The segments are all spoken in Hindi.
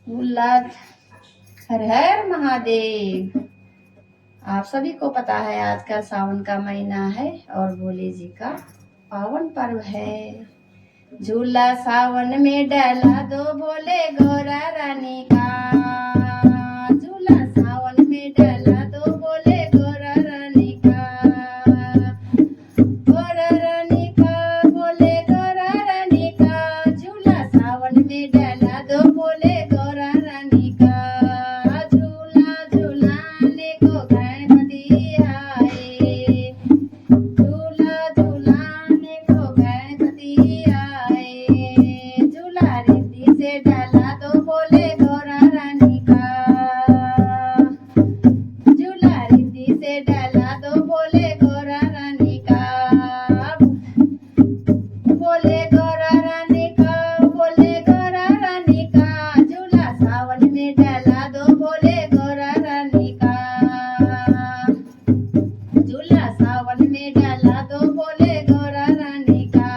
उल्लाद। हर हर महादेव। आप सभी को पता है आज का सावन का महीना है और भोले जी का पावन पर्व है। झूला सावन में डाला दो भोले गौरा रानी का। झूला सावन में डाला दो भोले गौरा रानी का। गौरा रानी का भोले गौरा रानी का। झूला सावन में डाला दो भोले गौरा रानी का। झूला झूलाने को गणपति आए। झूला झूलाने को गणपति आए। झूला रिद्धि से डाला दो भोले गौरा रानी का। झूला रिद्धि से डाला दो भोले गौरा रानी का। भोले गौरा रानी का। भोले गौरा रानी का। झूला सावन में डाला दो भोले गौरा रानी का। झूला सावन में डाला दो भोले गौरा रानी का।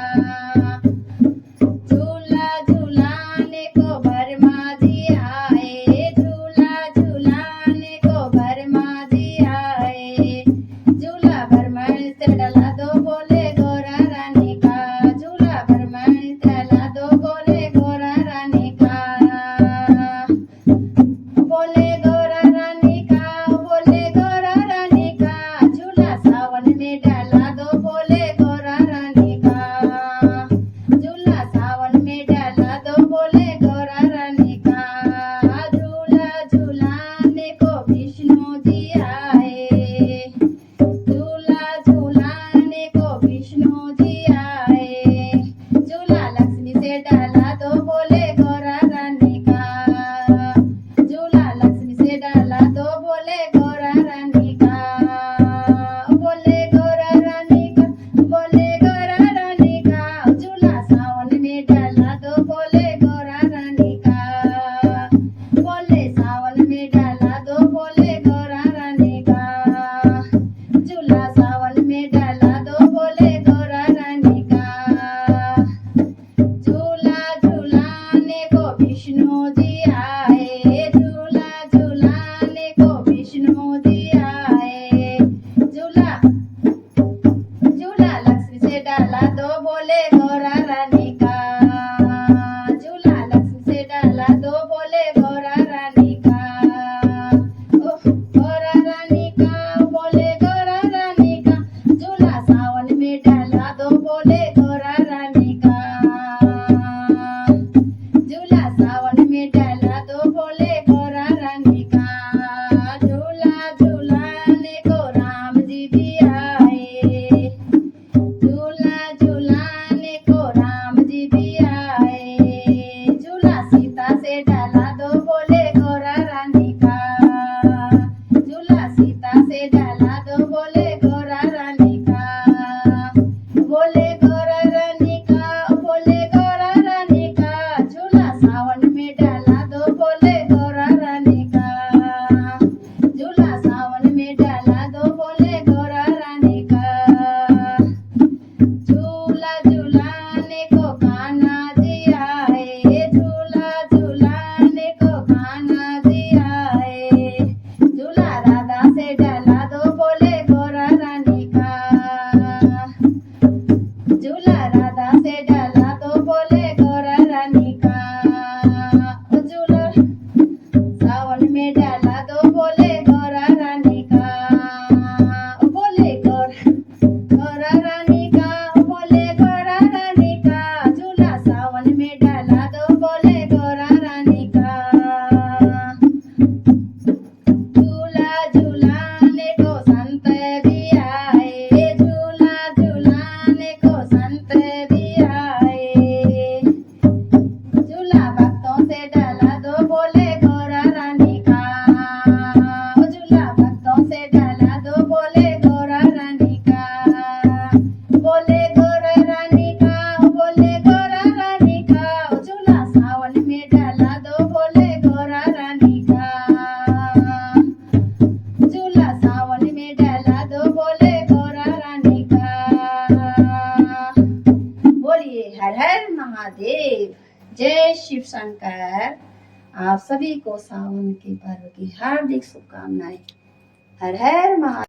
झूला झूलाने को भरमा जी आए। झूला झूलाने को भरमा जी आए। झूला भरमण से डाला दो भोले गौरा रानी का। झूला भरमण से डाला दो भोले गौरा रानी का। भोले गौरा रानी का। भोले गौरा रानी का। झूला सावन में डाला दो भोले गौरा रानी का। झूला सावन में डाला दो भोले गौरा रानी का। झूला झूलाने को विष्णु जी आए। झूला झूलाने को विष्णु जी आए। झूला लक्ष्मी से डाला दो भोले गौरा रानी का। झूला लक्ष्मी से डाला दो भोले गौरा रानी का। भोले गौरा रानी का। भोले गौरा रानी का। झूला सावन में डाला दो भोले गौरा रानी का। भोले सावन में डाला दो भोले गौरा रानी का। झूला सावन में डाला दो भोले गौरा रानी का। झूला झूलाने को विष्णु जी आए। झूला झूलाने को विष्णु जी आए। झूला झूला लक्ष्मी से डाला दो भोले गौरा रानी का। झूला लक्ष्मी से डाला दो भोले गौरा रानी का। गौरा रानी का। भोले गौरा रानी का। झूला सावन में डाला दो भोले गौरा रानी का। झूला सावन में डाला दो भोले गौरा रानी का। झूला झूलाने को राम जी भी आए। झूला झूलाने को राम जी भी आए। झूला सीता से डाला दो भोले गौरा रानी का। झूला सीता से डाला दो भोले गौरा रानी का। भोले गौरा रानी का। भोले गौरा रानी का। झूला सावन में डाला दो भोले गौरा रानी का। झूला सावन में डाला दो भोले गौरा रानी का। झूला झूलाने को कान्हा जी आए। झूला झूलाने को कान्हा जी आए। झूला राधा से डाला दो भोले गौरा रानी का। झूला राधा से डाला दो भोले गौरा रानी का। झूला सावन में डाला दो भोले गौरा रानी का। भोले गौरा रानी का। भोले गौरा रानी का। झूला सावन में डाला दो भोले गौरा रानी का। झूला झूलाने को संत भी आए। झूला झूलाने को संत भी आए। झूला भक्तों से डाला दो भोले गौरा रानी का। झूला भक्तों से डाला दो भोले गौरा रानी का। भोले गौरा रानी का। भोले गौरा रानी का। झूला सावन में डाला दो भोले गौरा रानी का। झूला सावन में डाला दो भोले गौरा रानी का। बोलिए हर हर महादेव। जय शिव शंकर। आप सभी को सावन के पर्व की हार्दिक शुभकामनाएं। हर हर महादेव।